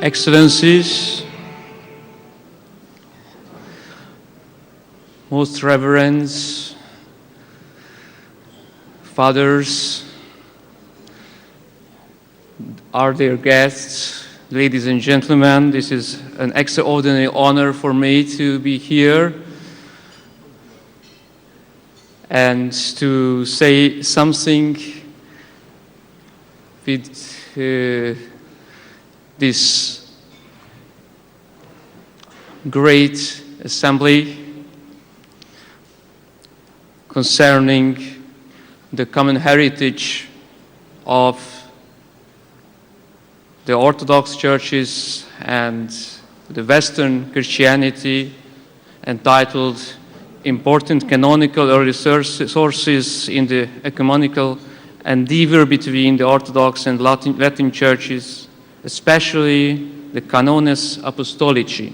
Excellencies, most reverends, fathers, our dear guests, ladies and gentlemen, this is an extraordinary honor for me to be here and to say something with this great assembly concerning the common heritage of the Orthodox churches and the Western Christianity, entitled Important Canonical Early Sources in the Ecumenical Endevor Between the Orthodox and Latin churches, especially the Canones Apostolici.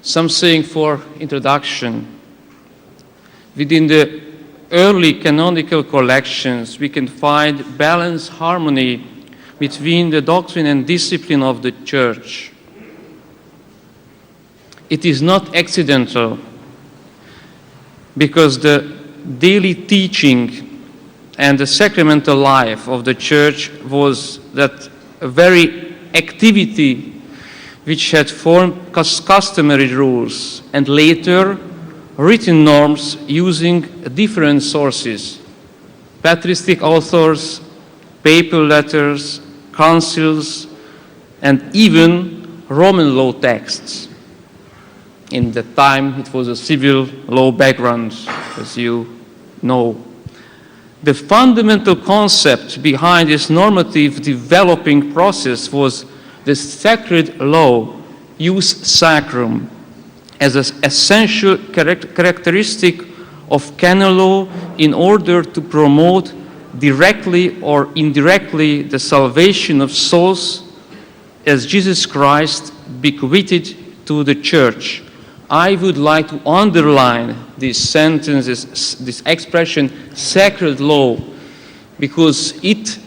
Something for introduction. Within the early canonical collections, we can find balanced harmony between the doctrine and discipline of the Church. It is not accidental, because the daily teaching and the sacramental life of the Church was that very activity which had formed customary rules and later written norms using different sources: patristic authors, papal letters, councils, and even Roman law texts. In that time, it was a civil law background, as you know. The fundamental concept behind this normative developing process was the sacred law, jus sacrum, as an essential characteristic of canon law in order to promote directly or indirectly the salvation of souls as Jesus Christ bequeathed to the Church. I would like to underline these sentences, this expression, sacred law, because it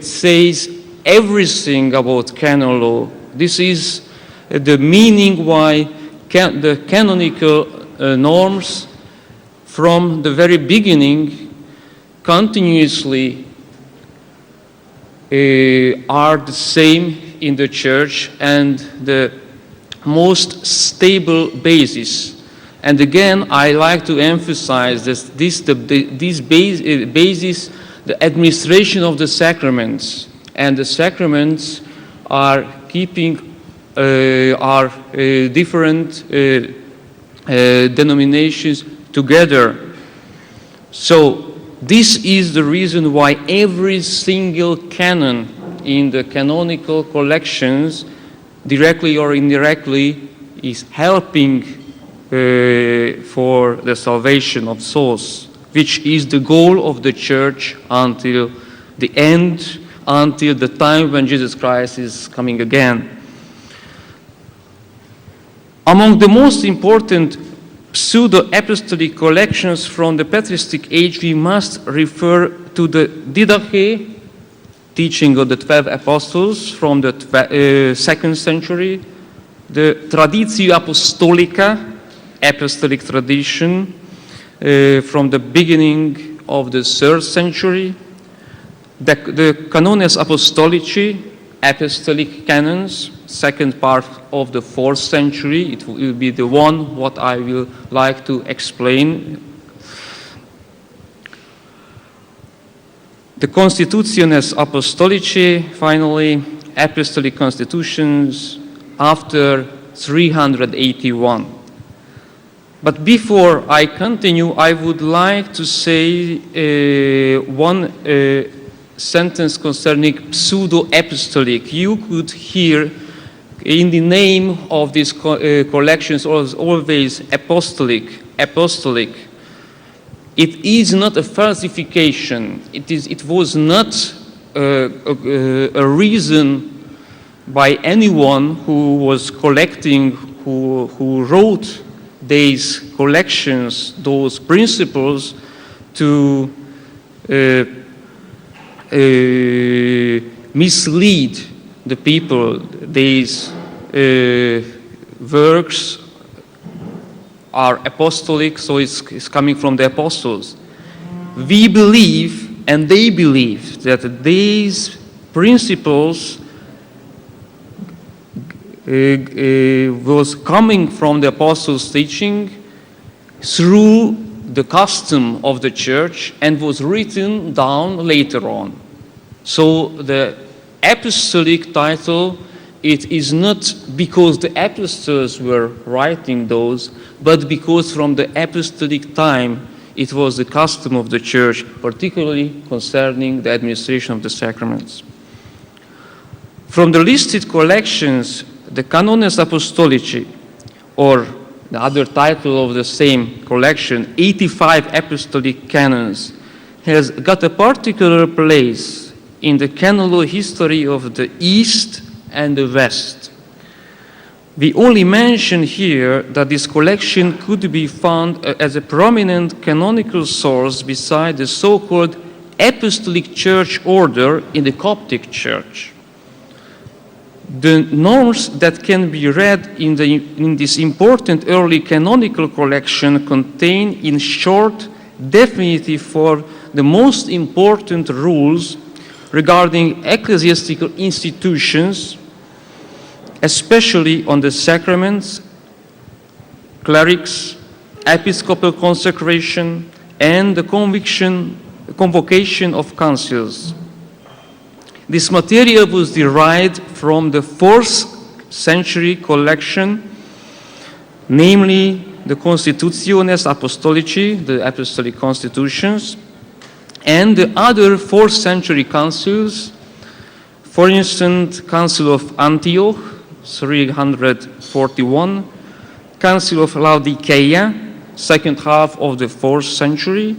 says everything about canon law. This is the meaning why the canonical norms from the very beginning continuously are the same in the Church and the most stable basis. And again, I like to emphasize this basis, the administration of the sacraments. And the sacraments are keeping different denominations together. So this is the reason why every single canon in the canonical collections, directly or indirectly, is helping for the salvation of souls, which is the goal of the Church until the end, until the time when Jesus Christ is coming again. Among the most important pseudo-apostolic collections from the patristic age, we must refer to the Didache, teaching of the 12 apostles from the 2nd century, the Traditio Apostolica, apostolic tradition from the beginning of the 3rd century, the Canones Apostolici, apostolic canons, second part of the 4th century. It will be the one what I will like to explain. The Constitutiones Apostolici, finally, apostolic constitutions after 381. But before I continue, I would like to say one sentence concerning pseudo-apostolic. You could hear in the name of these collections always apostolic. It is not a falsification. It was not a reason by anyone who was collecting, who wrote these collections, those principles, to mislead the people. These works are apostolic, so it's coming from the apostles. We believe, and they believe, that these principles was coming from the apostles' teaching through the custom of the church and was written down later on. So the apostolic title, it is not because the apostles were writing those, but because from the apostolic time it was the custom of the church, particularly concerning the administration of the sacraments. From the listed collections, the Canones Apostolici, or the other title of the same collection, 85 Apostolic Canons, has got a particular place in the canonical history of the East and the West. We only mention here that this collection could be found as a prominent canonical source beside the so-called Apostolic Church order in the Coptic Church. The norms that can be read in this important early canonical collection contain, in short, definitive for the most important rules regarding ecclesiastical institutions, especially on the sacraments, clerics, episcopal consecration, and the convocation of councils. This material was derived from the 4th century collection, namely the Constitutiones Apostolici, the Apostolic Constitutions, and the other 4th century councils, for instance, Council of Antioch, 341, Council of Laodicea, second half of the 4th century,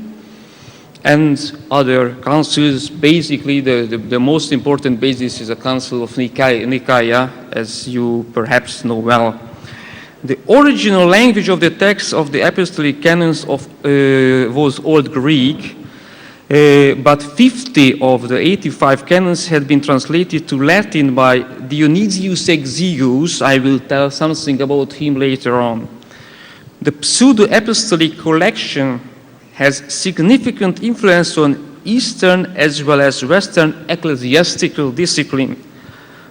and other councils. Basically, the most important basis is the Council of Nicaea, as you perhaps know well. The original language of the text of the Apostolic Canons was Old Greek, but 50 of the 85 canons had been translated to Latin by Dionysius Exiguus. I will tell something about him later on. The pseudo-apostolic collection has significant influence on Eastern as well as Western ecclesiastical discipline.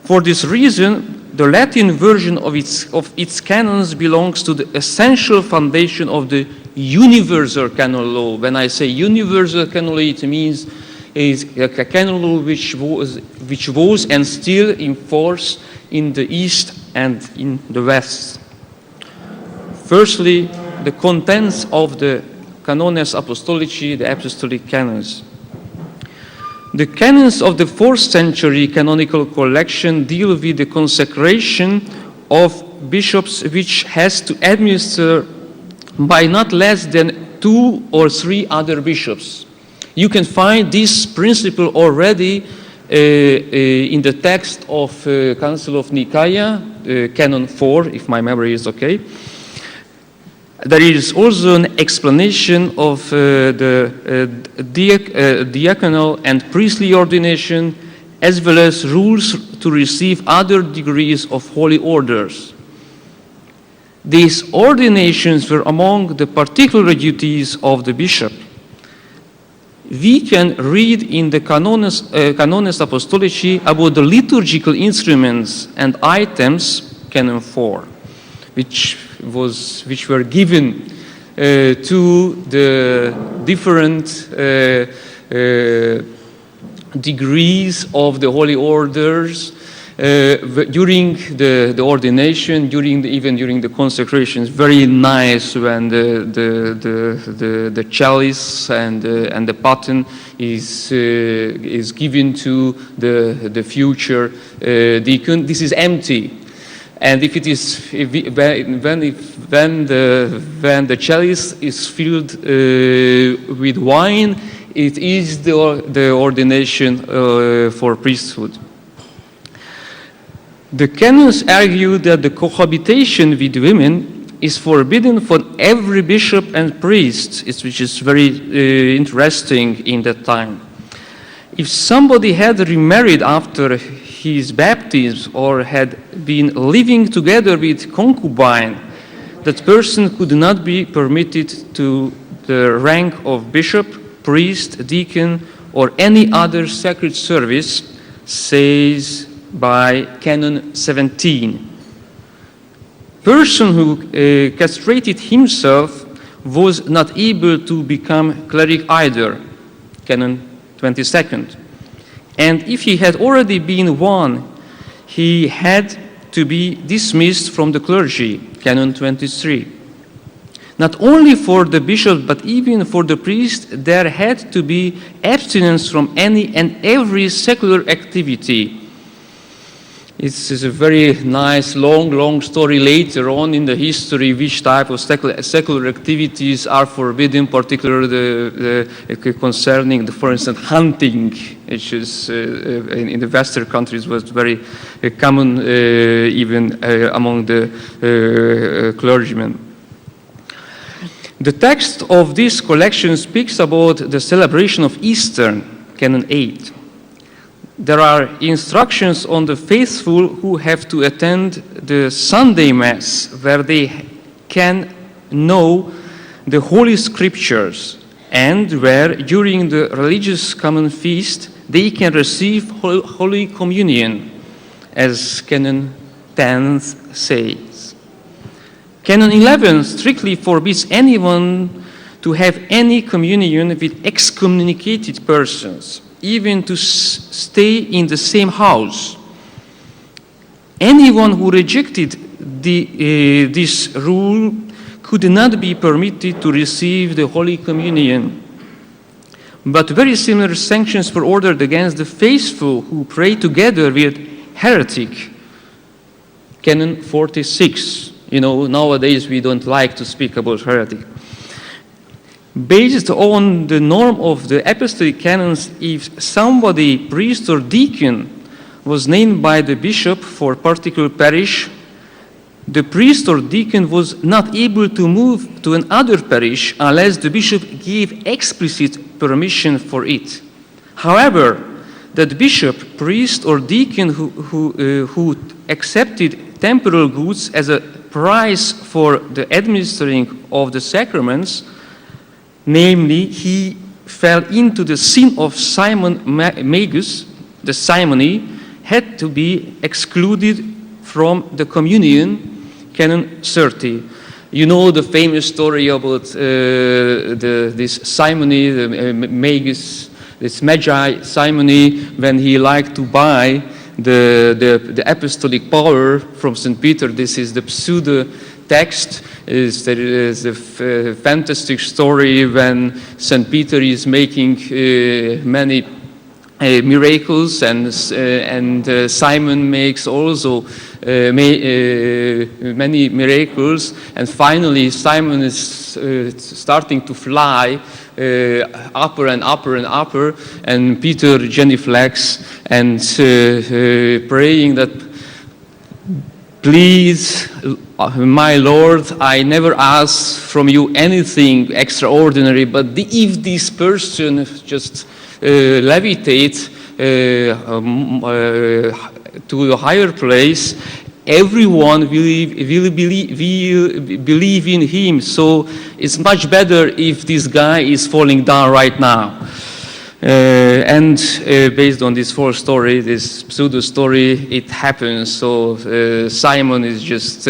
For this reason, the Latin version of its canons belongs to the essential foundation of the universal canon law. When I say universal canon law, it means is a canon law which was and still in force in the East and in the West. Firstly, the contents of the Canones Apostolici, the Apostolic Canons. The canons of the 4th century canonical collection deal with the consecration of bishops, which has to administer by not less than 2 or 3 other bishops. You can find this principle already in the text of Council of Nicaea, Canon 4, if my memory is okay. There is also an explanation of the diaconal and priestly ordination, as well as rules to receive other degrees of holy orders. These ordinations were among the particular duties of the bishop. We can read in the Canones Apostolici about the liturgical instruments and items, Canon 4, which were given to the different degrees of the holy orders during the ordination, even during the consecration. It's very nice when the chalice and the paten is given to the future deacon. This is empty. And if it is, when the chalice is filled with wine, it is the ordination for priesthood. The canons argue that the cohabitation with women is forbidden for every bishop and priest, which is very interesting in that time. If somebody had remarried after his baptism or had been living together with concubine, that person could not be permitted to the rank of bishop, priest, deacon, or any other sacred service, says by Canon 17. Person who castrated himself was not able to become cleric either, Canon 22nd. And if he had already been one, he had to be dismissed from the clergy, Canon 23. Not only for the bishop, but even for the priest, there had to be abstinence from any and every secular activity. It's a very nice, long story later on in the history which type of secular activities are forbidden, particularly concerning, for instance, hunting, which is in the Western countries was very common even among the clergymen. The text of this collection speaks about the celebration of Easter, Canon 8. There are instructions on the faithful who have to attend the Sunday Mass, where they can know the Holy Scriptures, and where during the religious common feast they can receive Holy Communion, as Canon 10 says. Canon 11 strictly forbids anyone to have any communion with excommunicated persons, even to stay in the same house. Anyone who rejected this rule could not be permitted to receive the Holy Communion. But very similar sanctions were ordered against the faithful who pray together with heretic, Canon 46. You know, nowadays we don't like to speak about heretic. Based on the norm of the apostolic canons, if somebody, priest or deacon, was named by the bishop for a particular parish, the priest or deacon was not able to move to another parish unless the bishop gave explicit permission for it. However, that bishop, priest, or deacon who accepted temporal goods as a price for the administering of the sacraments, namely, he fell into the sin of Simon Magus, the simony, had to be excluded from the communion, Canon 30. You know the famous story about this simony, the Magus, this Magi simony, when he liked to buy the apostolic power from St. Peter. This is the pseudo text. There is a fantastic story when St. Peter is making many miracles, and Simon makes also many miracles, and finally Simon is starting to fly upper and upper and upper, and Peter genuflects and praying that, please, my Lord, I never ask from you anything extraordinary, but if this person just levitate to a higher place, everyone will believe in him. So it's much better if this guy is falling down right now. And based on this false story, this pseudo story, it happens. So Simon is just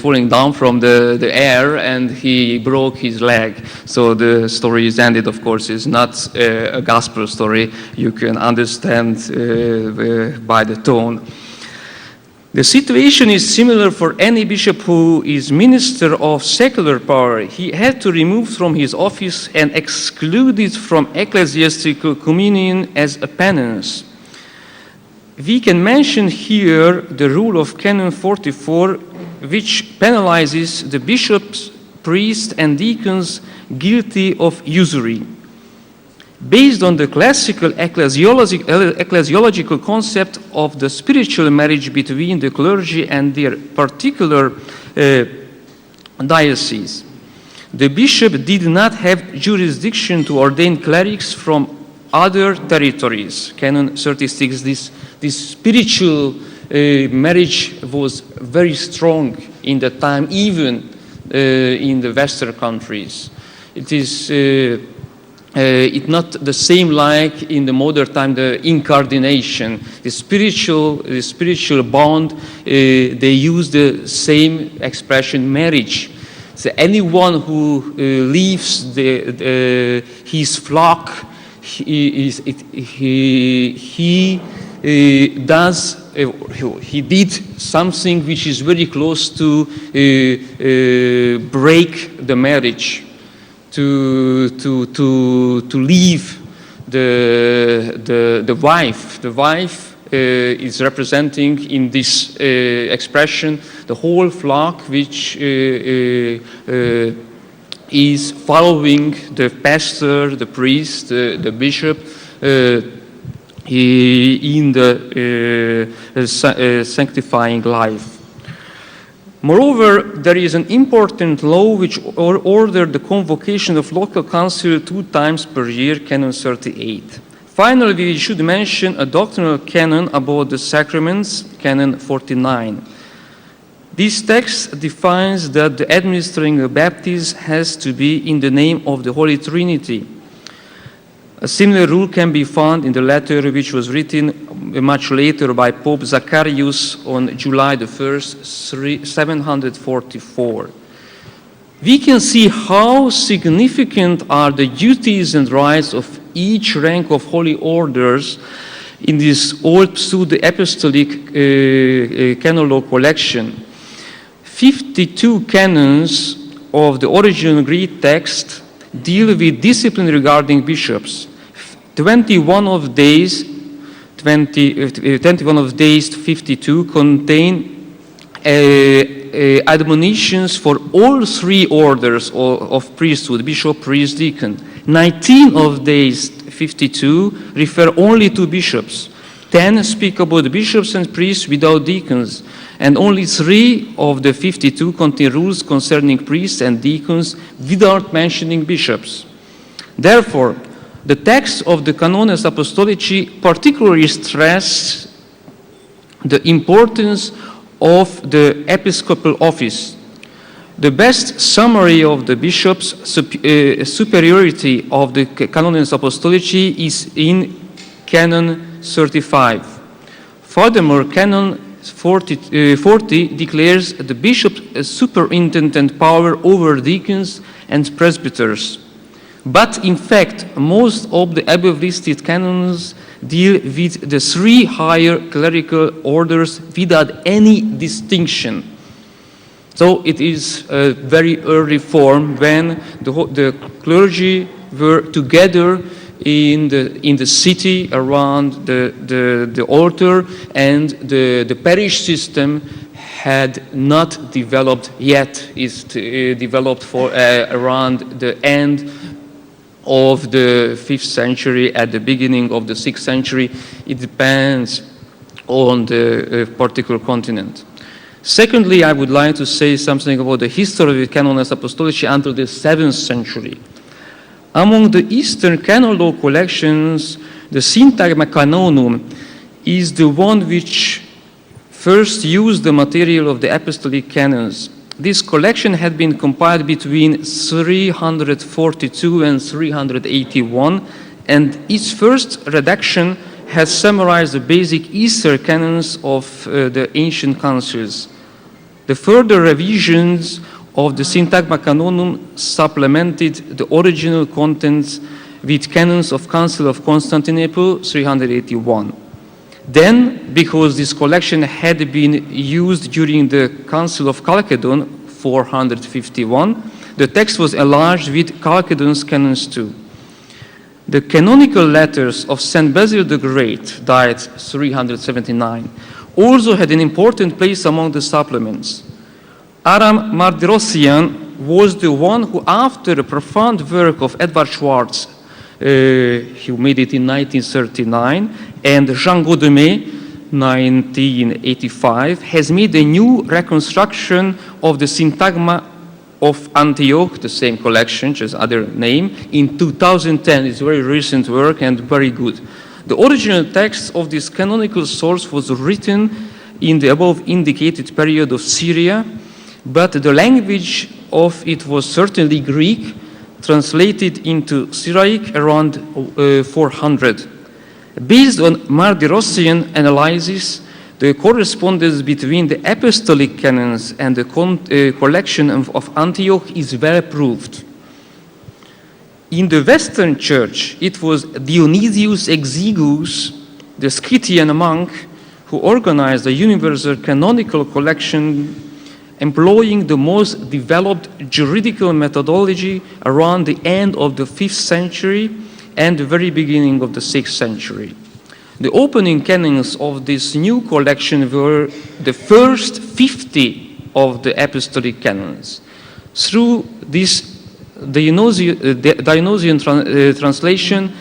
falling down from the air, and he broke his leg. So the story is ended. Of course, it's not a gospel story. You can understand by the tone. The situation is similar for any bishop who is minister of secular power. He had to remove from his office and excluded from ecclesiastical communion as a penance. We can mention here the rule of Canon 44, which penalizes the bishops, priests, and deacons guilty of usury. Based on the classical ecclesiological concept of the spiritual marriage between the clergy and their particular diocese, the bishop did not have jurisdiction to ordain clerics from other territories. Canon 36, this spiritual marriage was very strong in the time, even in the Western countries. It is it's not the same like in the modern time, the incardination, the spiritual bond. They use the same expression, marriage. So anyone who leaves his flock, he did something which is very close to break the marriage, to leave the wife. The wife is representing in this expression the whole flock which is following the pastor, the priest, the bishop in the sanctifying life. Moreover, there is an important law which ordered the convocation of local council 2 times per year, Canon 38. Finally, we should mention a doctrinal canon about the sacraments, Canon 49. This text defines that the administering of baptism has to be in the name of the Holy Trinity. A similar rule can be found in the letter which was written much later by Pope Zacharias on July the 1st, 744. We can see how significant are the duties and rights of each rank of holy orders in this old pseudo-apostolic canon law collection. 52 canons of the original Greek text deal with discipline regarding bishops. 21 of these 52 contain admonitions for all 3 orders of priesthood, bishop, priest, deacon. 19 of these 52 refer only to bishops. 10 speak about bishops and priests without deacons. And only 3 of the 52 contain rules concerning priests and deacons without mentioning bishops. Therefore, the text of the Canonical Apostology particularly stressed the importance of the episcopal office. The best summary of the bishop's superiority of the Canonical Apostology is in Canon 35. Furthermore, Canon 40 declares the bishop's superintendent power over deacons and presbyters. But in fact, most of the above listed canons deal with the 3 higher clerical orders without any distinction. So it is a very early form when the clergy were together in the city around the altar, and the parish system had not developed yet. It's developed for around the end of the 5th century, at the beginning of the 6th century. It depends on the particular continent. Secondly, I would like to say something about the history of the Canonical Apostology until the 7th century. Among the Eastern canon law collections, the Syntagma Canonum is the one which first used the material of the apostolic canons. This collection had been compiled between 342 and 381, and its first redaction has summarized the basic Eastern canons of the ancient councils. The further revisions of the Syntagma Canonum supplemented the original contents with canons of Council of Constantinople, 381. Then, because this collection had been used during the Council of Chalcedon, 451, the text was enlarged with Chalcedon's canons too. The canonical letters of St. Basil the Great, died 379, also had an important place among the supplements. Aram Mardirosyan was the one who, after a profound work of Edward Schwartz, he made it in 1939, and Jean Godemé, 1985, has made a new reconstruction of the Syntagma of Antioch, the same collection, just other name, in 2010. It's very recent work and very good. The original text of this canonical source was written in the above indicated period of Syria, but the language of it was certainly Greek, translated into Syriac around 400. Based on Mardirossian analysis, the correspondence between the apostolic canons and the collection of Antioch is well proved. In the Western Church, it was Dionysius Exiguus, the Scythian monk, who organized a universal canonical collection employing the most developed juridical methodology around the end of the 5th century and the very beginning of the 6th century. The opening canons of this new collection were the first 50 of the apostolic canons. Through this Dionysian translation,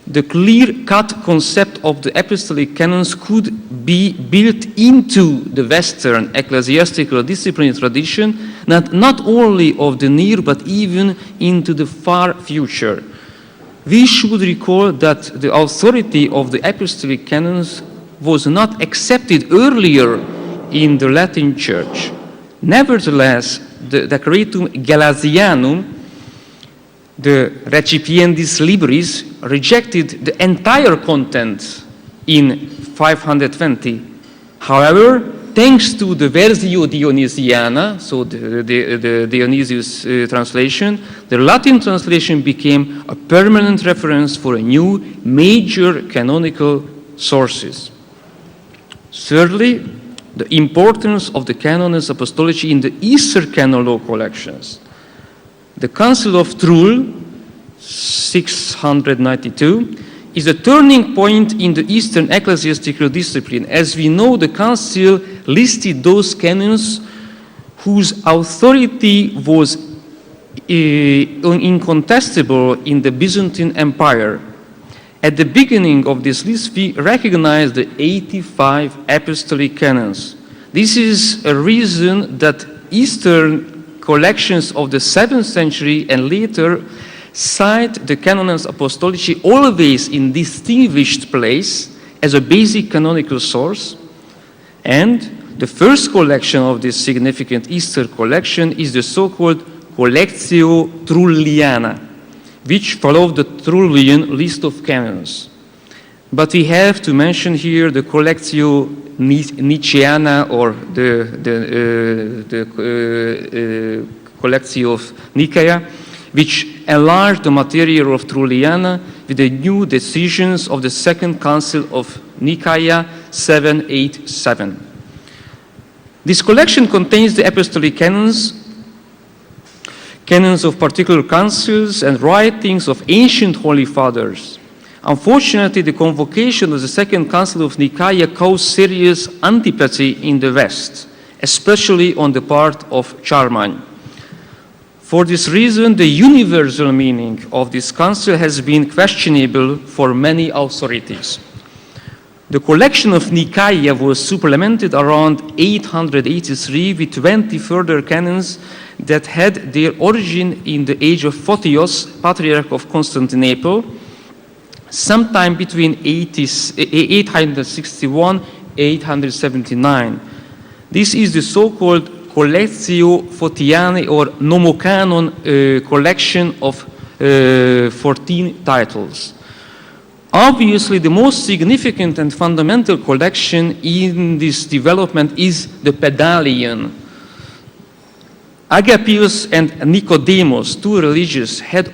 the clear-cut concept of the apostolic canons could be built into the Western ecclesiastical discipline tradition, not only of the near, but even into the far future. We should recall that the authority of the apostolic canons was not accepted earlier in the Latin Church. Nevertheless, the Decretum Gelasianum, the Recipiendis Libris, rejected the entire content in 520. However, thanks to the Versio Dionysiana, so the Dionysius translation, the Latin translation became a permanent reference for a new major canonical sources. Thirdly, the importance of the Canons Apostolici in the Eastern canon law collections. The Council of Trul, 692, is a turning point in the Eastern ecclesiastical discipline. As we know, the Council listed those canons whose authority was incontestable in the Byzantine Empire. At the beginning of this list, we recognize the 85 apostolic canons. This is a reason that Eastern collections of the 7th century and later cite the Canons Apostolici always in distinguished place as a basic canonical source. And the first collection of this significant Easter collection is the so-called Collectio Trulliana, which followed the Trullian list of canons. But we have to mention here the Collectio Niceana, or the Collectio of Nicaea, which enlarged the material of Trulliana with the new decisions of the Second Council of Nicaea 787. This collection contains the apostolic canons of particular councils, and writings of ancient holy fathers. Unfortunately, the convocation of the Second Council of Nicaea caused serious antipathy in the West, especially on the part of Charlemagne. For this reason, the universal meaning of this council has been questionable for many authorities. The collection of Nicaea was supplemented around 883 with 20 further canons that had their origin in the age of Photios, Patriarch of Constantinople, sometime between 861 and 879. This is the so-called Collectio Photianae, or Nomocanon collection of 14 titles. Obviously, the most significant and fundamental collection in this development is the Pedalion. Agapius and Nicodemus, two religious, had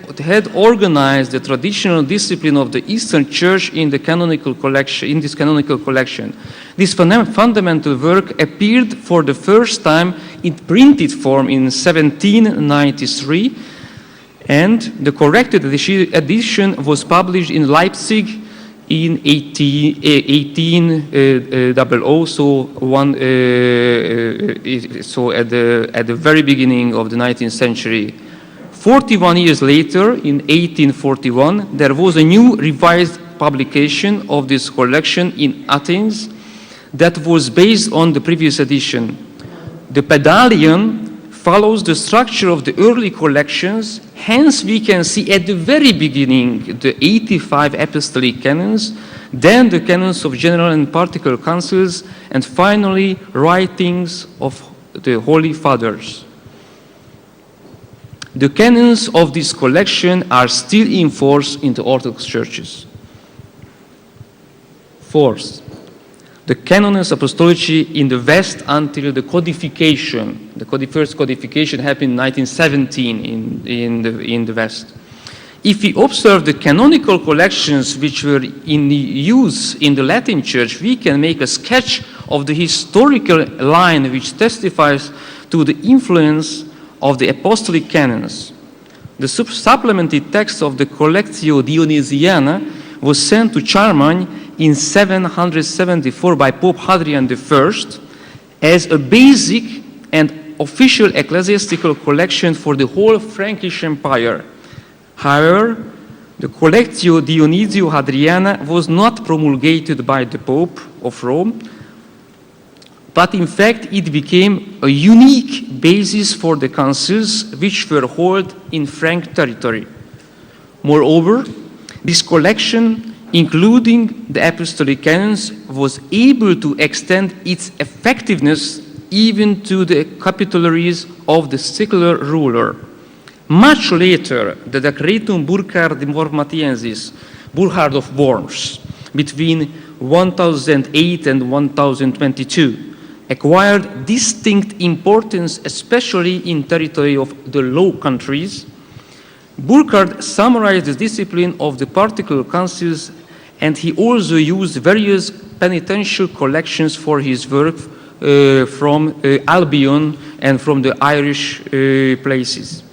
organized the traditional discipline of the Eastern Church in the canonical collection. This fundamental work appeared for the first time in printed form in 1793, and the corrected edition was published in Leipzig in 1800, so at the very beginning of the 19th century. 41 years later, in 1841, there was a new revised publication of this collection in Athens that was based on the previous edition. The Pedalion follows the structure of the early collections. Hence, we can see at the very beginning the 85 apostolic canons, then the canons of general and particular councils, and finally writings of the Holy Fathers. The canons of this collection are still in force in the Orthodox churches. Fourth, the Canons Apostolici in the West until the codification. The first codification happened in 1917 in the West. If we observe the canonical collections which were in use in the Latin Church, we can make a sketch of the historical line which testifies to the influence of the apostolic canons. The supplemented text of the Collectio Dionysiana was sent to Charlemagne in 774 by Pope Hadrian I as a basic and official ecclesiastical collection for the whole Frankish Empire. However, the Collectio Dionisio Hadriana was not promulgated by the Pope of Rome, but in fact it became a unique basis for the councils which were held in Frank territory. Moreover, this collection, including the apostolic canons, was able to extend its effectiveness even to the capitularies of the secular ruler. Much later, the Decretum Burchardi Wormatiensis, Burchard of Worms, between 1008 and 1022, acquired distinct importance, especially in territory of the Low Countries. Burchard summarized the discipline of the particular councils, and he also used various penitential collections for his work from Albion and from the Irish places.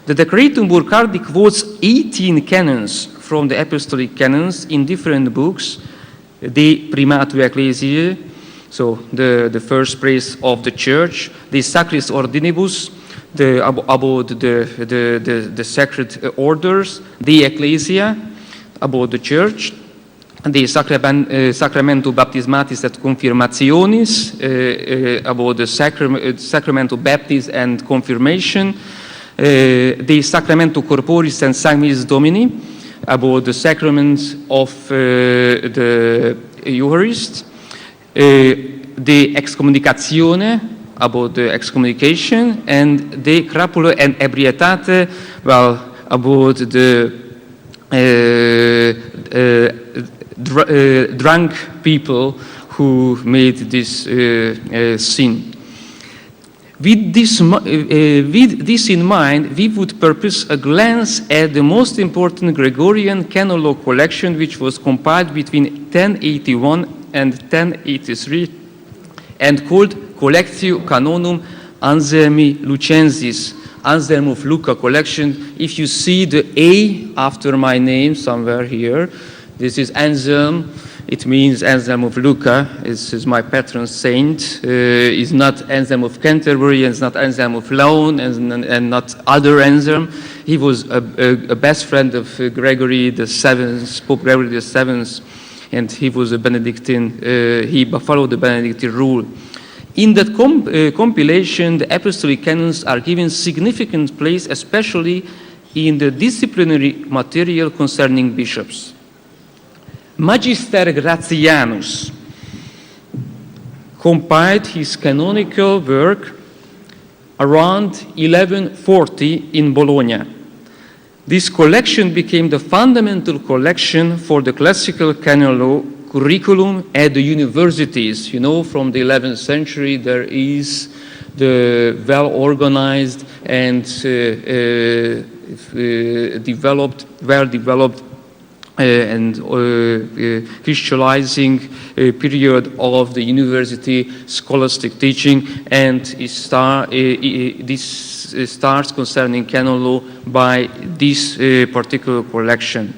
The Decretum Burchardi quotes 18 canons from the apostolic canons in different books, De Primatu Ecclesiae, so the first place of the church, the Sacris Ordinibus, about the sacred orders, the Ecclesia, about the church, the Sacramento Baptismatis et Confirmationis, about the Sacramento Baptism and Confirmation, the Sacramento Corporis and Sanguinis Domini, about the sacraments of the Eucharist, the Excommunicatione, about the excommunication, and the Crapulo and Ebrietate, well, about the drunk people who made this sin. With this in mind, we would purpose a glance at the most important Gregorian canon law collection, which was compiled between 1081 and 1083 and called Collectio Canonum Anselmi Lucensis, Anselm of Lucca collection. If you see the A after my name somewhere here, this is Anselm. It means Anselm of Lucca. This is my patron saint. It's not Anselm of Canterbury, and it's not Anselm of Laon, and not other Anselm. He was a best friend of Gregory the Seventh, Pope Gregory the Seventh, and he was a Benedictine. He followed the Benedictine rule. In that compilation, the apostolic canons are given significant place, especially in the disciplinary material concerning bishops. Magister Gratianus compiled his canonical work around 1140 in Bologna. This collection became the fundamental collection for the classical canon law curriculum at the universities. You know, from the 11th century, there is the well-organized and well-developed and Christianizing period of the university scholastic teaching, and this starts concerning canon law by this particular collection.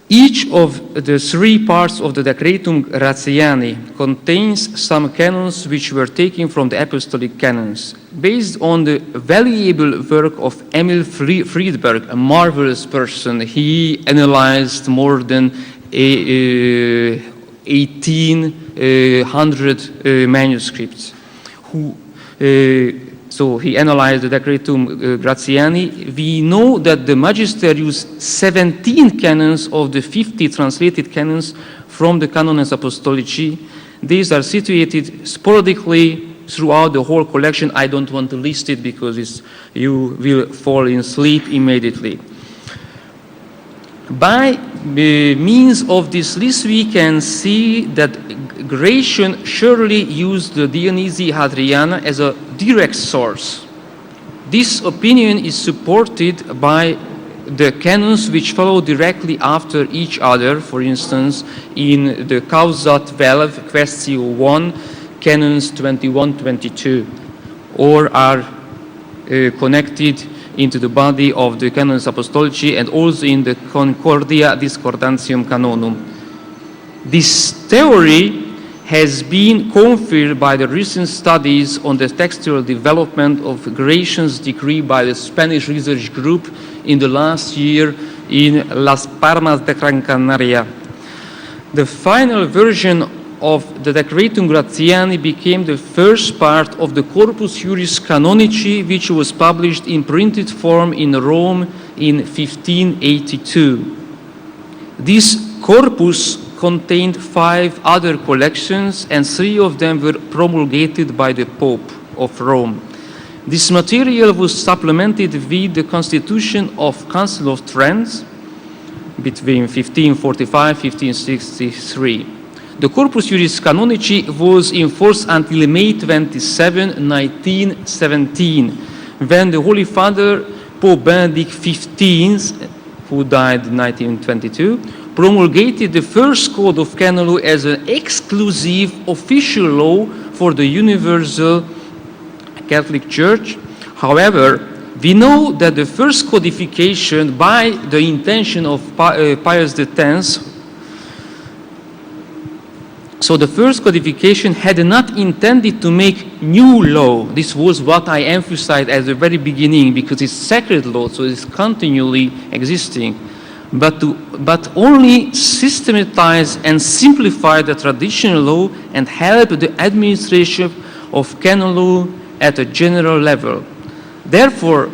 Each of the three parts of the Decretum Gratiani contains some canons which were taken from the apostolic canons. Based on the valuable work of Emil Friedberg, a marvelous person, he analyzed more than 1,800 manuscripts, So he analyzed the Decretum Gratiani. We know that the Magister used 17 canons of the 50 translated canons from the Canons Apostolici. These are situated sporadically throughout the whole collection. I don't want to list it because you will fall in sleep immediately. By means of this list, we can see that Gratian surely used the Dionysi Hadriana as a direct source. This opinion is supported by the canons which follow directly after each other. For instance, in the Causat 12, Quaestio 1, canons 21, 22, or are connected into the body of the Canons Apostolici and also in the Concordia Discordantium Canonum. This theory has been confirmed by the recent studies on the textual development of Gratian's decree by the Spanish research group in the last year in Las Palmas de Gran Canaria. The final version of the Decretum Gratiani became the first part of the Corpus Juris Canonici, which was published in printed form in Rome in 1582. This corpus contained 5 other collections, and 3 of them were promulgated by the Pope of Rome. This material was supplemented with the Constitution of Council of Trent between 1545 and 1563. The Corpus Juris Canonici was in force until May 27, 1917, when the Holy Father, Pope Benedict XV, who died in 1922, promulgated the first Code of Canon Law as an exclusive official law for the Universal Catholic Church. However, we know that the first codification by the intention of Pius X, so the first codification had not intended to make new law. This was what I emphasized at the very beginning, because it's sacred law, so it's continually existing. But only systematize and simplify the traditional law and help the administration of canon law at a general level. Therefore,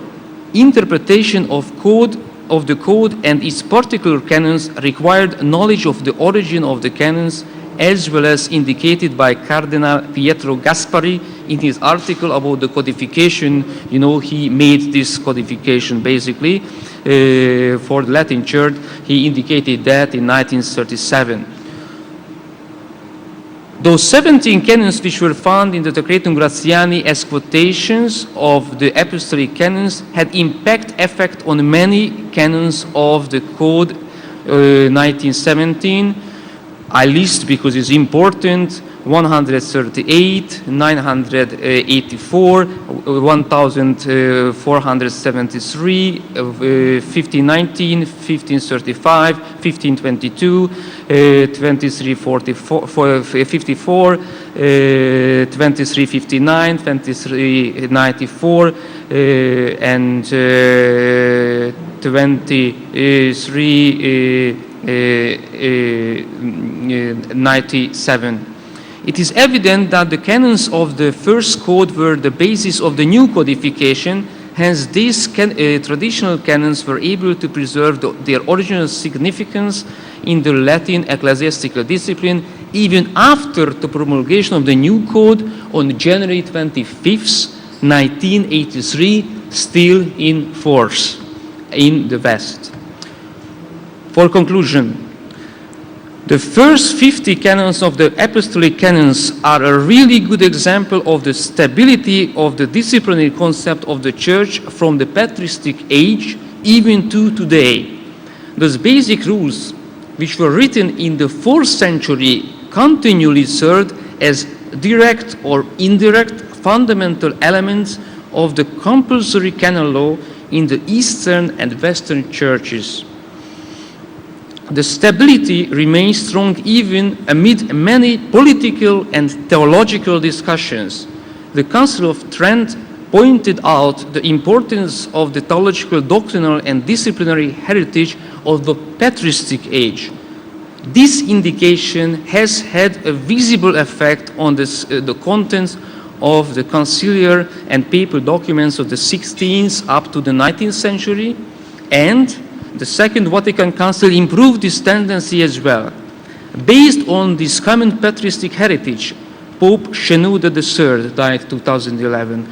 interpretation of the code and its particular canons required knowledge of the origin of the canons, as well as indicated by Cardinal Pietro Gaspari in his article about the codification. You know, he made this codification basically for the Latin Church. He indicated that in 1937. Those 17 canons which were found in the Decretum Gratiani as quotations of the apostolic canons had effect on many canons of the Code 1917. I list because it's important: 138, 984, 1473, 1519, 1535, 1522, 2354, 54, 2359, 2394, and 97. It is evident that the canons of the first code were the basis of the new codification. Hence, these traditional canons were able to preserve their original significance in the Latin ecclesiastical discipline even after the promulgation of the new code on January 25th, 1983, still in force in the West. For conclusion, the first 50 canons of the apostolic canons are a really good example of the stability of the disciplinary concept of the Church from the patristic age even to today. Those basic rules, which were written in the 4th century, continually served as direct or indirect fundamental elements of the compulsory canon law in the Eastern and Western churches. The stability remains strong even amid many political and theological discussions. The Council of Trent pointed out the importance of the theological, doctrinal, and disciplinary heritage of the patristic age. This indication has had a visible effect on the contents of the conciliar and papal documents of the 16th up to the 19th century, and the Second Vatican Council improved this tendency as well. Based on this common patristic heritage, Pope Shenouda III, died 2011,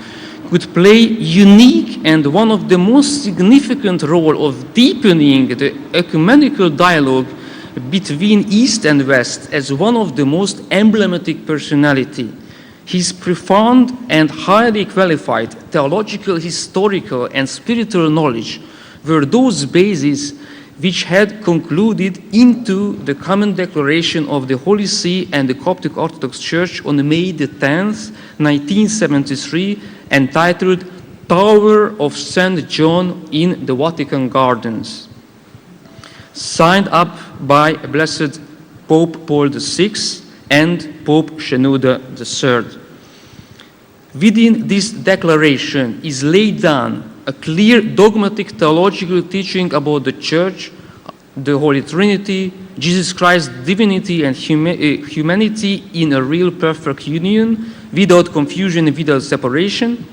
could play unique and one of the most significant role of deepening the ecumenical dialogue between East and West as one of the most emblematic personality. His profound and highly qualified theological, historical, and spiritual knowledge were those bases which had concluded into the common declaration of the Holy See and the Coptic Orthodox Church on May the 10th, 1973, entitled Tower of St. John in the Vatican Gardens, signed up by Blessed Pope Paul VI and Pope Shenouda III. Within this declaration is laid down a clear dogmatic theological teaching about the Church, the Holy Trinity, Jesus Christ's divinity and humanity in a real perfect union, without confusion and without separation.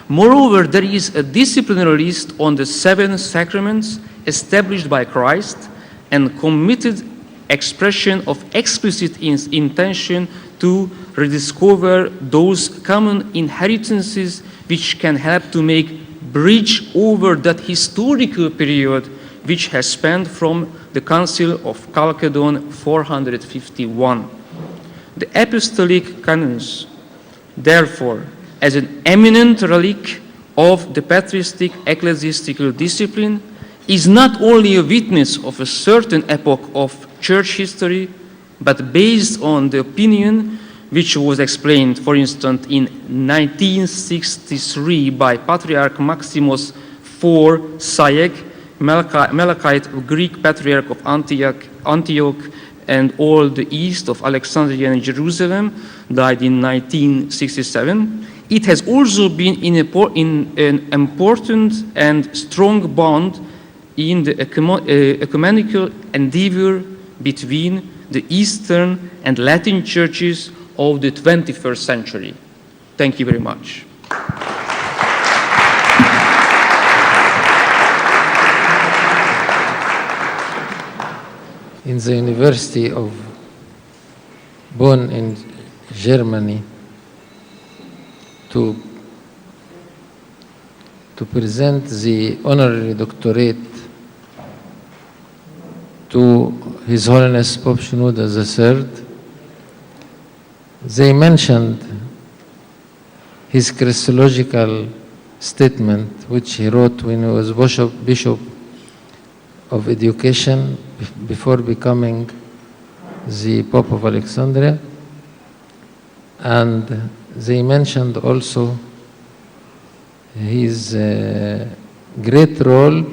Moreover, there is a disciplinary list on the 7 sacraments established by Christ and committed expression of explicit intention to rediscover those common inheritances which can help to make bridge over that historical period which has spanned from the Council of Chalcedon 451. The Apostolic Canons, therefore, as an eminent relic of the patristic ecclesiastical discipline, is not only a witness of a certain epoch of church history, but based on the opinion which was explained, for instance, in 1963 by Patriarch Maximus IV Sayek, Melchite Greek Patriarch of Antioch and all the east of Alexandria and Jerusalem, died in 1967. It has also been an important and strong bond in the ecumenical endeavor between the Eastern and Latin churches of the 21st century. Thank you very much. In the University of Bonn in Germany, to present the honorary doctorate to His Holiness Pope Shenouda III, they mentioned his Christological statement, which he wrote when he was Bishop of Education before becoming the Pope of Alexandria. And they mentioned also his great role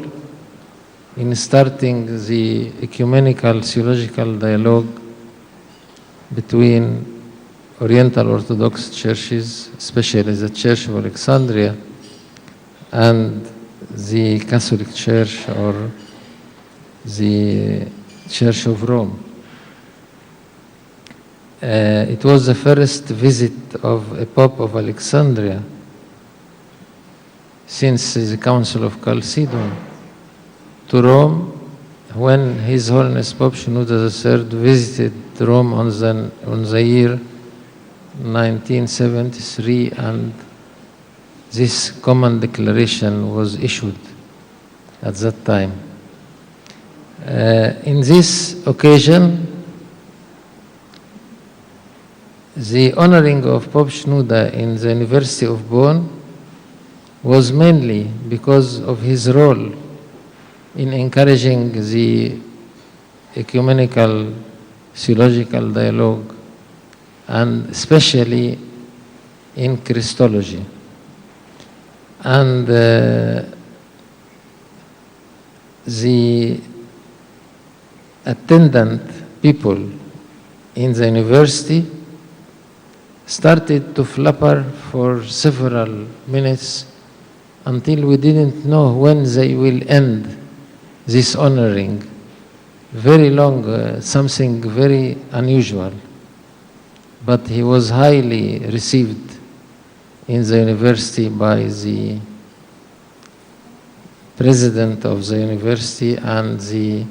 in starting the ecumenical theological dialogue between Oriental Orthodox churches, especially the Church of Alexandria, and the Catholic Church or the Church of Rome. It was the first visit of a Pope of Alexandria since the Council of Chalcedon to Rome, when His Holiness Pope Shenouda III visited Rome on the year 1973, and this common declaration was issued at that time. In this occasion, the honoring of Pope Shenouda in the University of Bonn was mainly because of his role in encouraging the ecumenical theological dialogue, and especially in Christology. And the attendant people in the university started to flapper for several minutes until we didn't know when they will end this honoring. Very long, something very unusual. But he was highly received in the university by the president of the university and the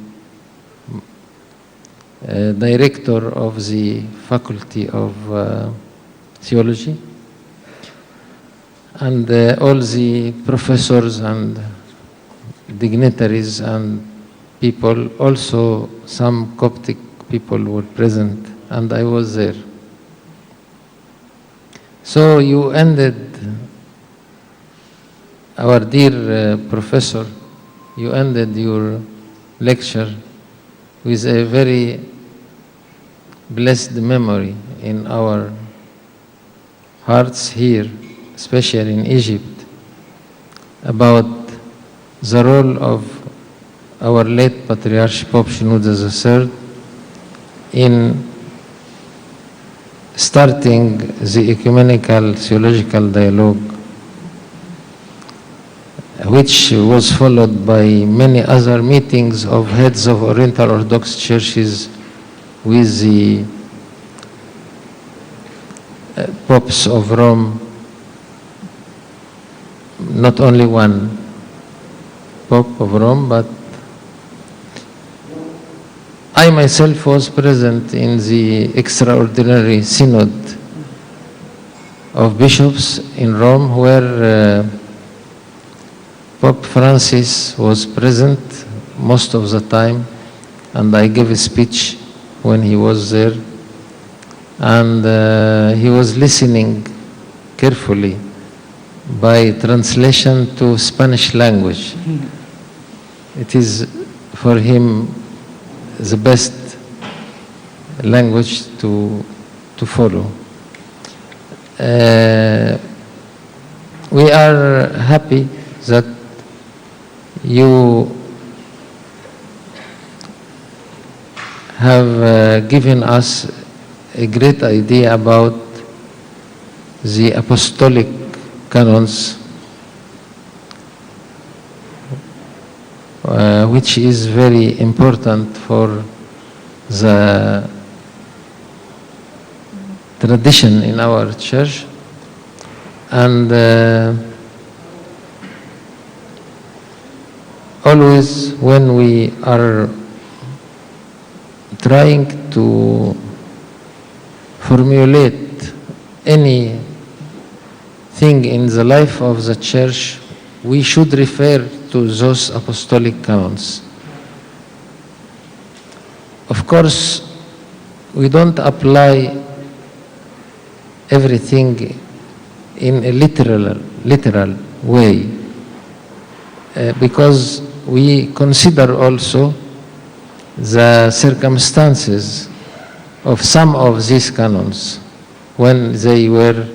director of the faculty of theology, and all the professors and dignitaries and people, also some Coptic people were present, and I was there. So you ended, our dear professor, you ended your lecture with a very blessed memory in our hearts here, especially in Egypt, about the role of our late Patriarch Pope Shenouda III in starting the ecumenical theological dialogue, which was followed by many other meetings of heads of Oriental Orthodox churches with the popes of Rome, not only one Pope of Rome, but I myself was present in the extraordinary synod of bishops in Rome, where Pope Francis was present most of the time, and I gave a speech when he was there, and he was listening carefully by translation to Spanish language. It is for him the best language to follow. We are happy that you have given us a great idea about the apostolic canons, which is very important for the tradition in our church, and always when we are trying to formulate anything in the life of the church, we should refer to those apostolic canons. Of course, we don't apply everything in a literal way, because we consider also the circumstances of some of these canons when they were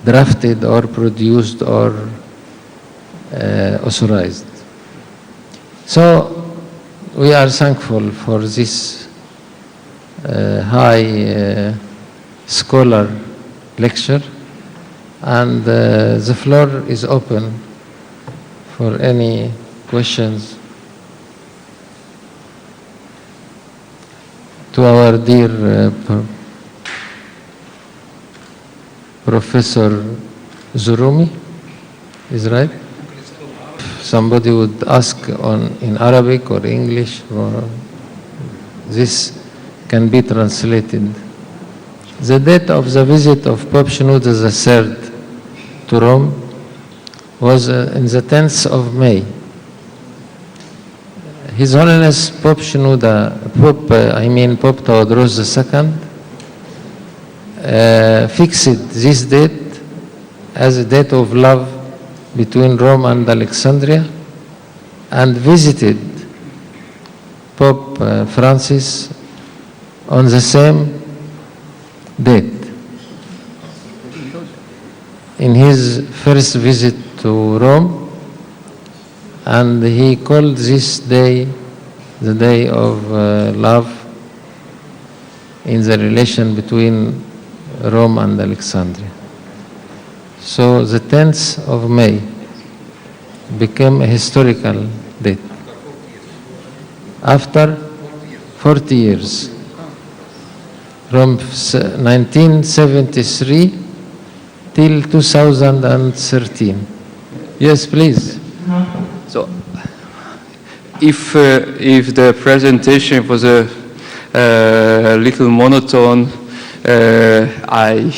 drafted or produced or authorized. So we are thankful for this high scholar lecture, and the floor is open for any questions to our dear Professor Zurumi, is right? Somebody would ask in Arabic or English, or this can be translated. The date of the visit of Pope Shenouda III to Rome was in the 10th of May. His Holiness Pope Shenouda, Pope Tawadros II, fixed this date as a date of love between Rome and Alexandria, and visited Pope Francis on the same date. In his first visit to Rome, and he called this day the day of love in the relation between Rome and Alexandria. So the 10th of May became a historical date. After 40 years, from 1973 till 2013. Yes, please. So, if the presentation was a little monotone, I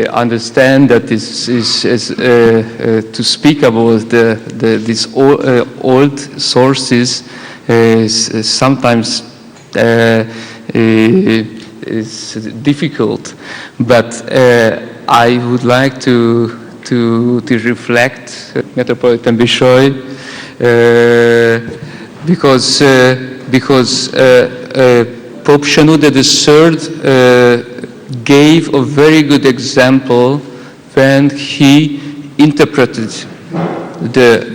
understand that this is to speak about these old sources sometimes is difficult, but I would like to reflect Metropolitan Bishoy because Pope Shenouda III gave a very good example when he interpreted the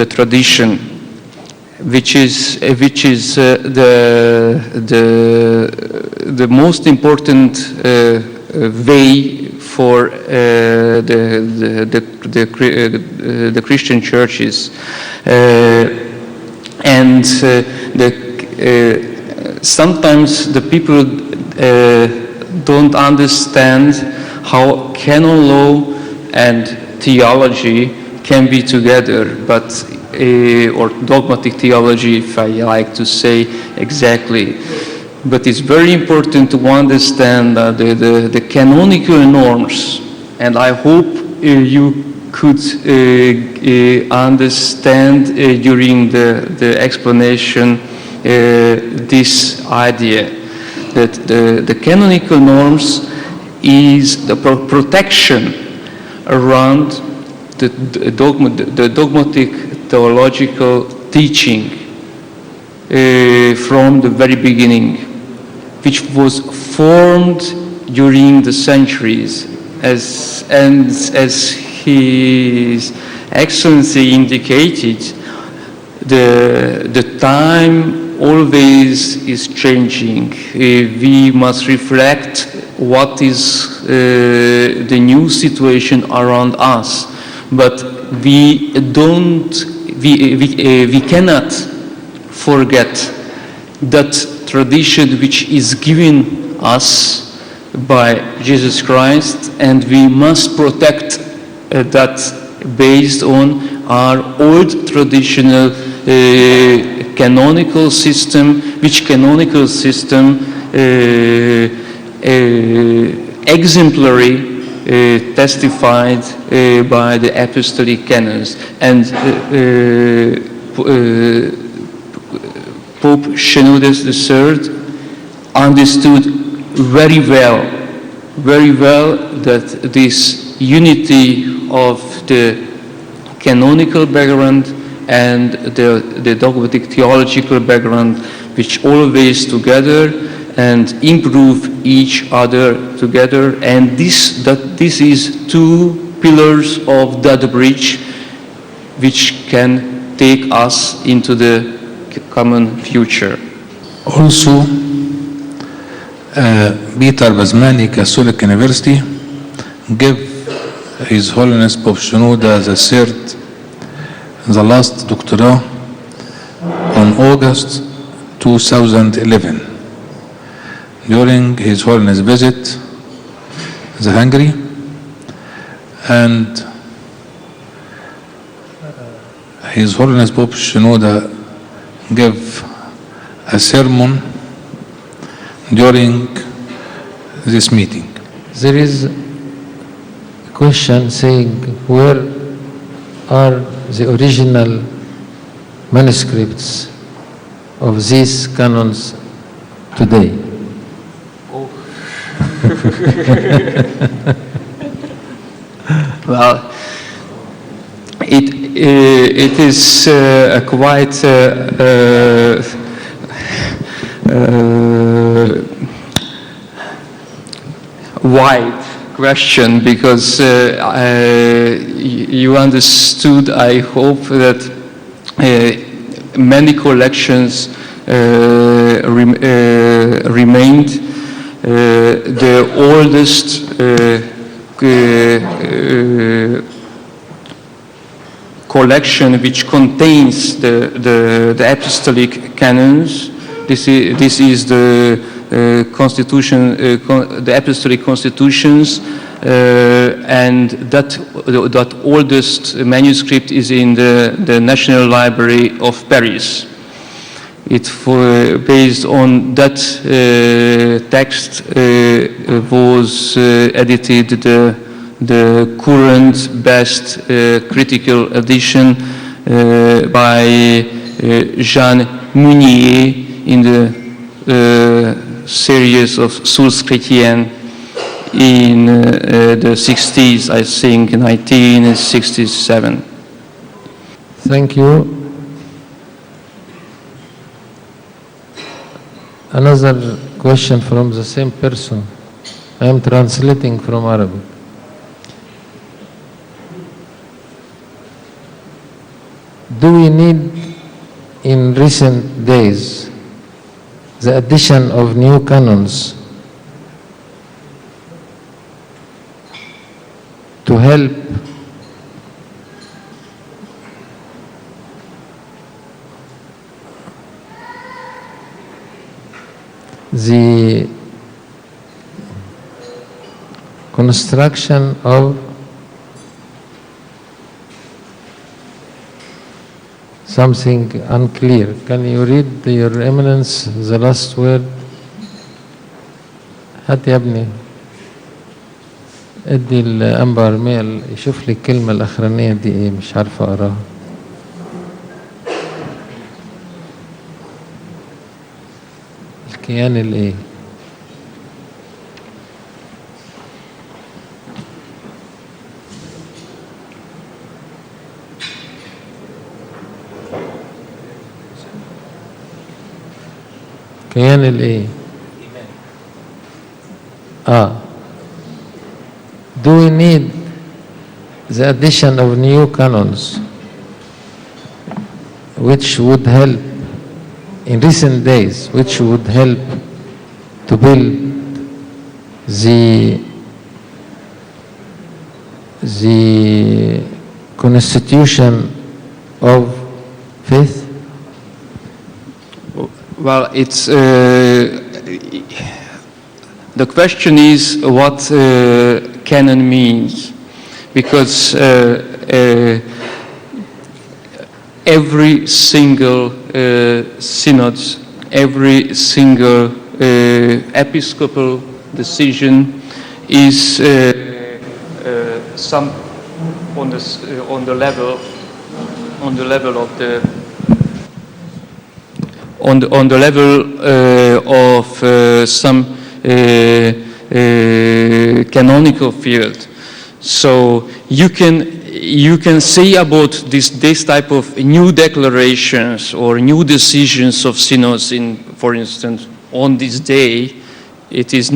tradition, which is the most important way for the Christian churches, and sometimes the people don't understand how canon law and theology can be together, but or dogmatic theology, if I like to say exactly. But it's very important to understand the canonical norms, and I hope you could understand during the explanation this idea that the canonical norms is the protection around the dogmatic theological teaching from the very beginning, which was formed during the centuries, as His Excellency indicated. The time always is changing. We must reflect what is the new situation around us, but we cannot forget that tradition which is given us by Jesus Christ, and we must protect that based on our old traditional canonical system, which canonical system exemplary testified by the apostolic canons. And Pope Shenouda III understood very well that this unity of the canonical background and the dogmatic theological background, which always together and improve each other together, and this is two pillars of that bridge which can take us into the common future. Also, Peter Basmani Catholic University gave His Holiness Pope Shenouda III the last doctorate on August 2011 during His Holiness visit to Hungary, and His Holiness Pope Shenouda gave a sermon during this meeting. There is a question saying, where are the original manuscripts of these canons today? Oh. Well, it is quite wide question, because you understood, I hope, that many collections remained. The oldest collection which contains the apostolic canons. This is the constitution, the apostolic constitutions, and that oldest manuscript is in the National Library of Paris. It based on that text was edited the current best critical edition by Jean Meunier in the series of Sources Chrétiennes in the 60s, I think, 1967. Thank you. Another question from the same person. I am translating from Arabic. Do we need in recent days the addition of new canons to help the construction of something unclear? Can you read, Your Eminence, the last word? هات يا ابني ادي الأنبا أرميل يشوف لي الكلمة الأخرانية دي ايه، مش عارفة أقراها. الكيان الايه؟ كيان الايه؟ Do we need the addition of new canons which would help in recent days, which would help to build the constitution of faith? Well, it's the question is what canon means, because every single synod, every single episcopal decision is some on the level of the some canonical field. So you can say about this type of new declarations or new decisions of synods, for instance, on this day, it is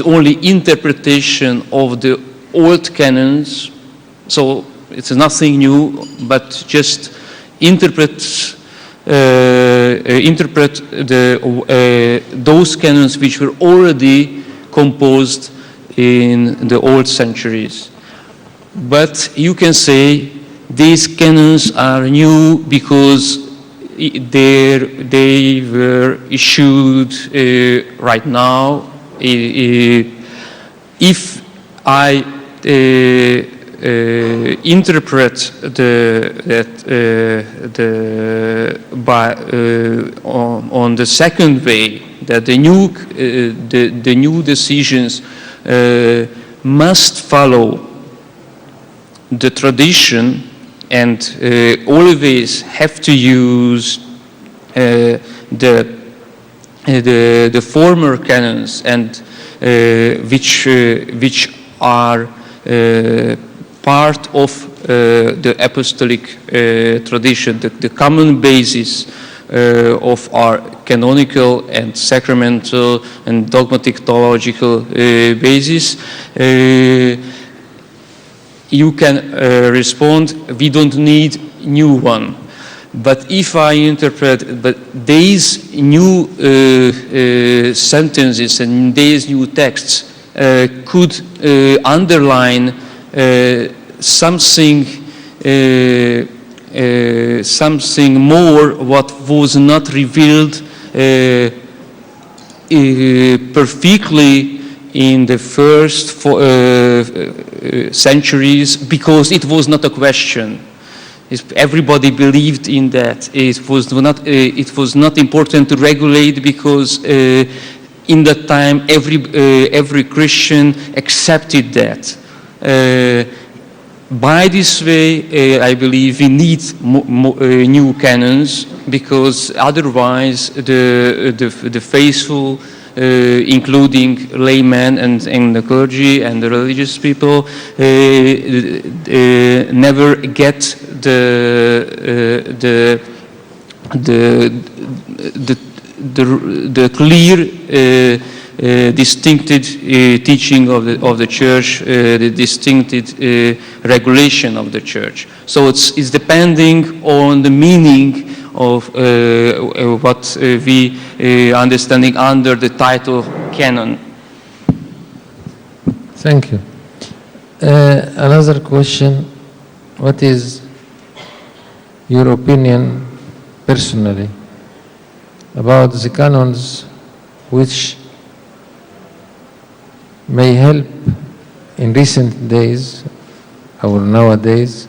only interpretation of the old canons. So it's nothing new, but just interpret those canons which were already composed in the old centuries. But you can say these canons are new because they were issued right now. If I interpret on the second way, that the new decisions must follow the tradition and always have to use the former canons and which are part of the apostolic tradition, the common basis of our canonical and sacramental and dogmatic theological basis. You can respond, we don't need new one. But if I interpret these new sentences and these new texts could underline something more what was not revealed perfectly in the first centuries because it was not a question. Everybody believed in that. It was not important to regulate because in that time every Christian accepted that. By this way, I believe we need new canons because otherwise the faithful, including laymen and the clergy and the religious people, never get the clear, distinctive teaching of the church, the distinctive regulation of the church. So it's depending on the meaning of what we understanding under the title canon. Thank you. Another question: what is your opinion personally about the canons which may help in recent days or nowadays,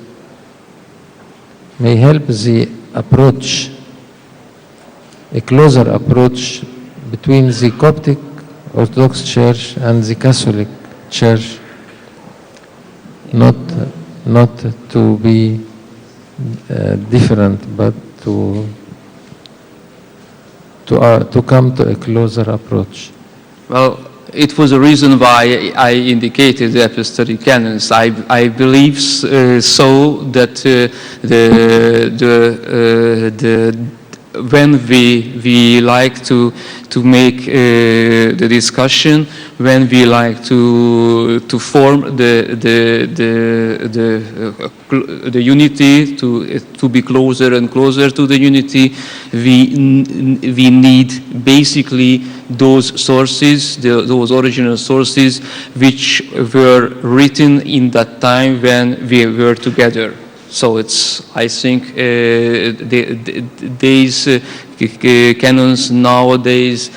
may help the approach, a closer approach between the Coptic Orthodox Church and the Catholic Church, not to be different, but to come to a closer approach? Well, it was a reason why I indicated the apostolic canons. I believe so that when we like to make the discussion, when we like to form the unity, to be closer and closer to the unity, we need basically those sources, those original sources, which were written in that time when we were together. So I think these canons nowadays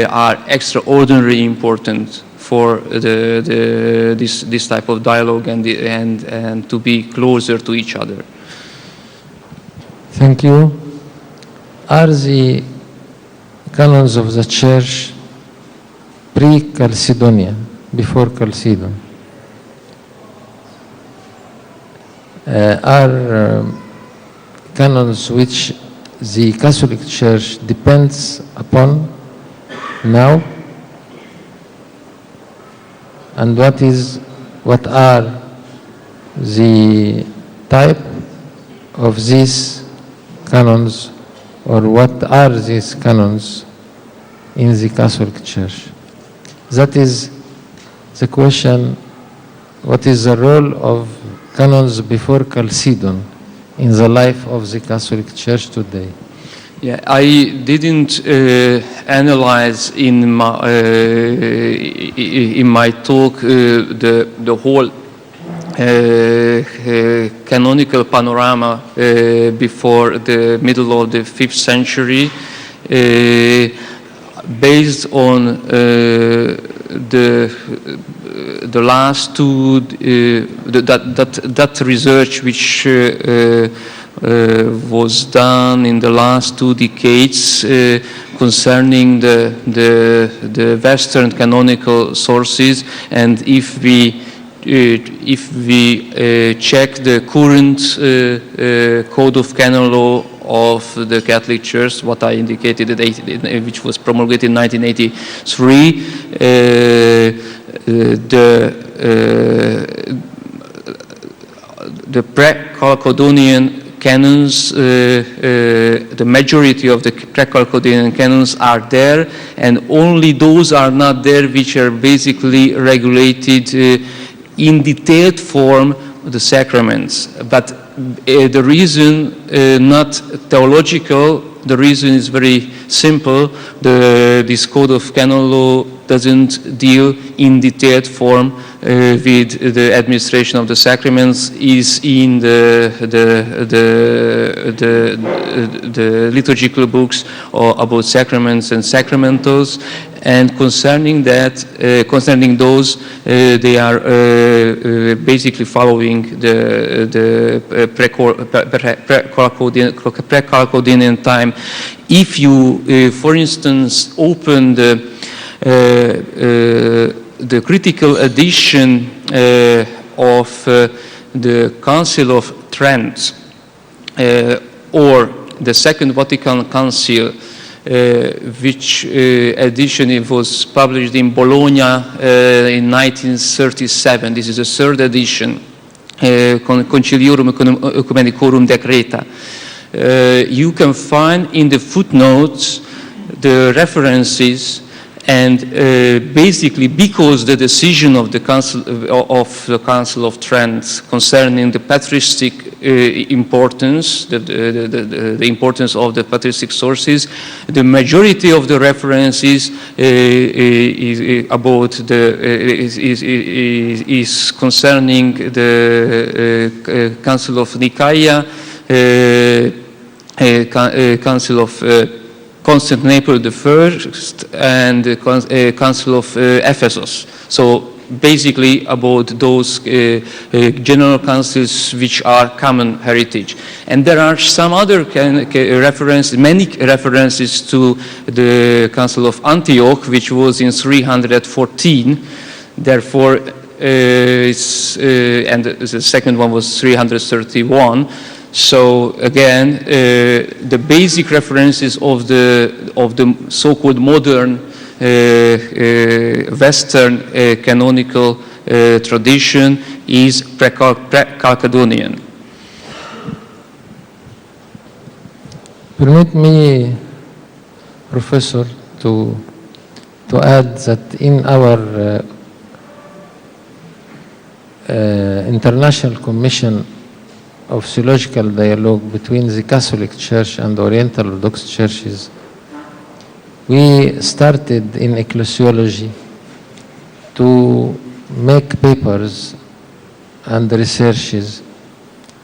are extraordinarily important for this type of dialogue and to be closer to each other. Thank you. Are the canons of the Church pre-Chalcedonian, before Chalcedon? Are canons which the Catholic Church depends upon now? And what are the type of these canons, or what are these canons in the Catholic Church? That is the question. What is the role of canons before Chalcedon in the life of the Catholic Church today? Yeah, I didn't analyze in my talk the whole canonical panorama before the middle of the 5th century, based on the last two that research which was done in the last 2 decades concerning the Western canonical sources, and if we check the current Code of Canon Law of the Catholic Church, what I indicated, which was promulgated in 1983, the pre-Chalcedonian canons, the majority of the pre-Chalcedonian canons are there, and only those are not there which are basically regulated in detailed form the sacraments. But the reason not theological, the reason is very simple. This Code of Canon Law doesn't deal in detailed form with the administration of the sacraments, is in the liturgical books about sacraments and sacramentals. And concerning those, they are basically following the pre-Chalcedonian time. If you, for instance, open the critical edition of the Council of Trent or the Second Vatican Council, which edition it was published in Bologna in 1937. This is the third edition, Conciliorum Ecumenicorum Decreta. You can find in the footnotes the references, and basically because the decision of the Council of Trent concerning the patristic importance, the importance of the patristic sources, the majority of the references is concerning the Council of Nicaea, Council of Constantinople the First, and the Council of Ephesus. So basically about those general councils which are common heritage. And there are some other references, many references to the Council of Antioch, which was in 314. Therefore, and the second one was 331. So again, the basic references of the so-called modern Western canonical tradition is pre-Chalcedonian. Permit me, Professor, to add that in our International Commission of Theological Dialogue between the Catholic Church and the Oriental Orthodox Churches, we started in ecclesiology to make papers and researches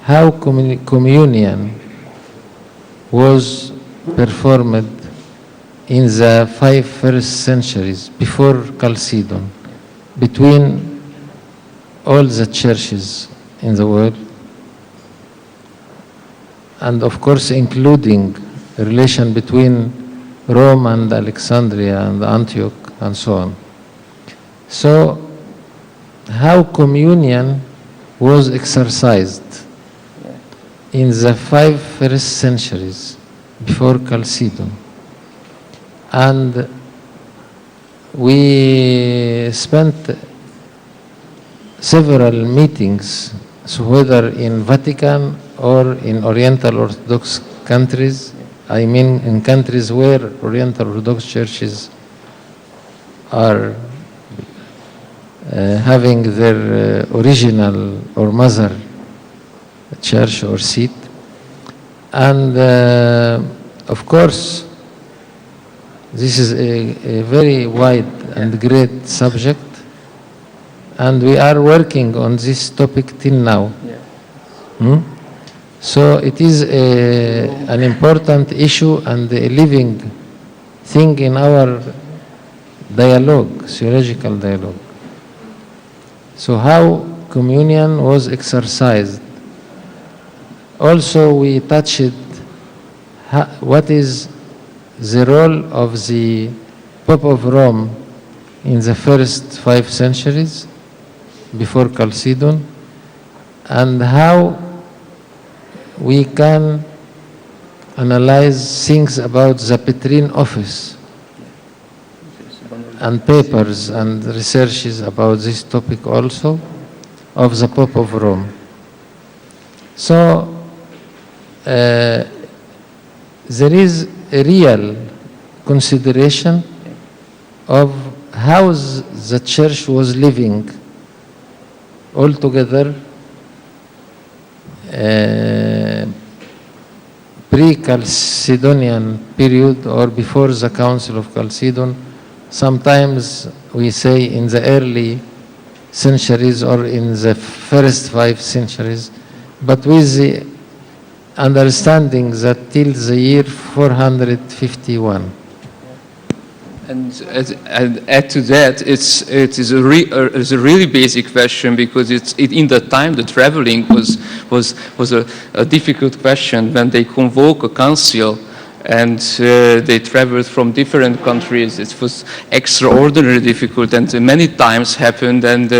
how communion was performed in the 5 first centuries before Chalcedon between all the churches in the world, and of course including a relation between Rome and Alexandria and Antioch and so on. So how communion was exercised in the 5 first centuries before Chalcedon. And we spent several meetings, so whether in Vatican or in Oriental Orthodox countries, I mean in countries where Oriental Orthodox churches are having their original or mother church or seat. And of course, this is a very wide and great subject, and we are working on this topic till now. Yeah. So it is an important issue and a living thing in our dialogue, theological dialogue. So how communion was exercised. Also we touched what is the role of the Pope of Rome in the first 5 centuries before Chalcedon, and how we can analyze things about the Petrine office and papers and researches about this topic also of the Pope of Rome. So there is a real consideration of how the church was living altogether pre-Chalcedonian period or before the Council of Chalcedon, Sometimes we say in the early centuries or in the first 5 centuries, but with the understanding that till the year 451. And add to that, it is a really basic question, because in that time the traveling was a difficult question. When they convoke a council and they traveled from different countries, it was extraordinarily difficult, and many times happened. And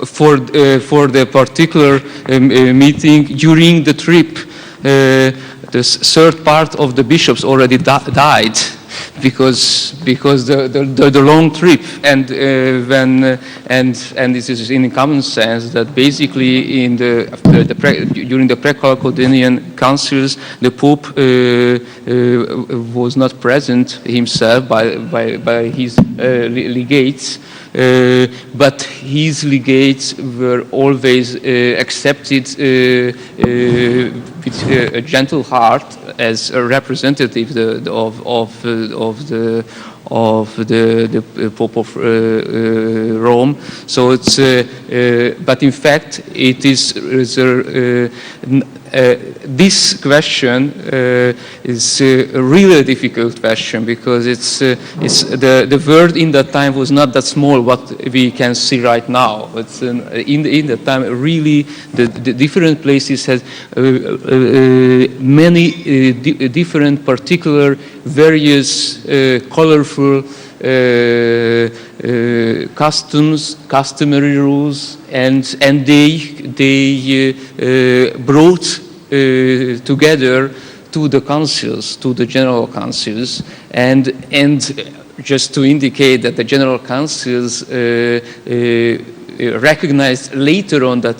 for the particular meeting during the trip, the third part of the bishops already died, because the long trip, and this is in common sense that basically during the pre-Chalcedonian councils, the Pope was not present himself by his legates. But his legates were always accepted with a gentle heart as a representative of the Pope of Rome. So it's, but in fact, it is this question is a really difficult question, because it's the world in that time was not that small what we can see right now. It's in that time really the different places had many different particular various colorful customs, customary rules, and they brought together to the councils, to the general councils, and just to indicate that the general councils recognized later on that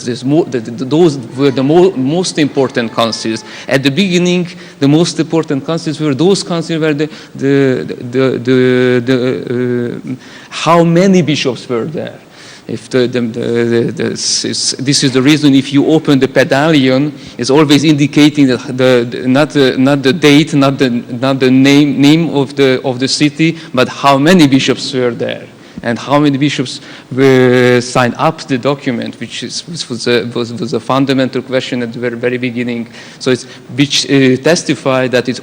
those were the most important councils. At the beginning, the most important councils were those councils where how many bishops were there. If this is the reason, if you open the pedalion, it's always indicating that not the date, not the name of the city, but how many bishops were there, and how many bishops were signed up the document, which was a fundamental question at the very beginning. So which testified that it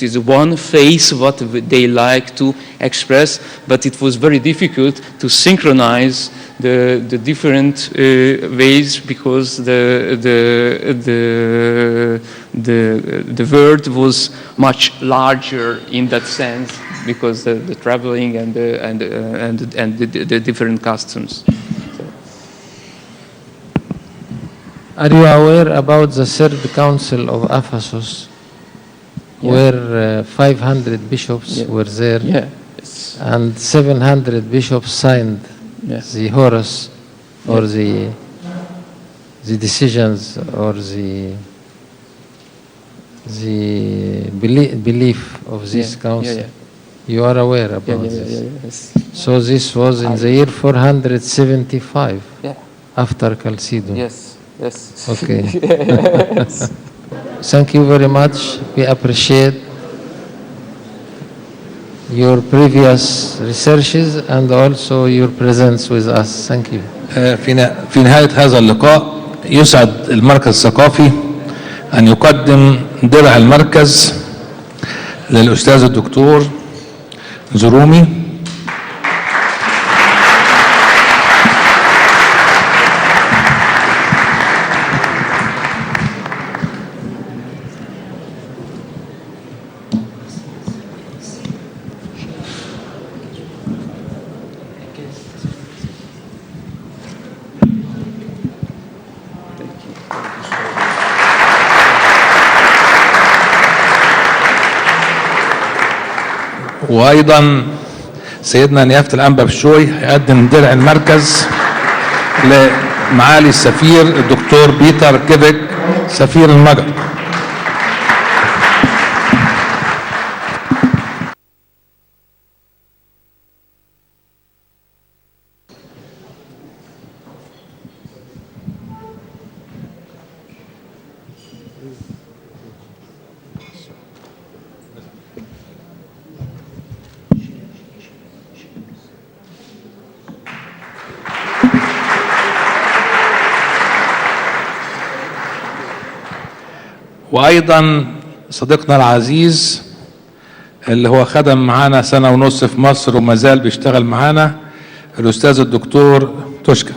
is one face what they like to express, but it was very difficult to synchronize the different ways, because the word was much larger in that sense, because the traveling and the different customs. Are you aware about the third council of Ephesus, where 500 bishops were there, and 700 bishops signed the Horus, or the decisions, or the belief of this council? You are aware about this? So this was in the year 475 after Chalcedon. Yes. Okay. Thank you very much. We appreciate your previous researches and also your presence with us. Thank you. في نهاية هذا اللقاء يسعد المركز الثقافي أن يقدم درع المركز للأستاذ الدكتور زرومي. وايضا سيدنا نيافة الانبا بشوي هيقدم درع المركز لمعالي السفير الدكتور بيتر كيفك سفير المجر. وايضا صديقنا العزيز اللي هو خدم معانا 1.5 سنة في مصر وما زال بيشتغل معانا، الاستاذ الدكتور توشكا.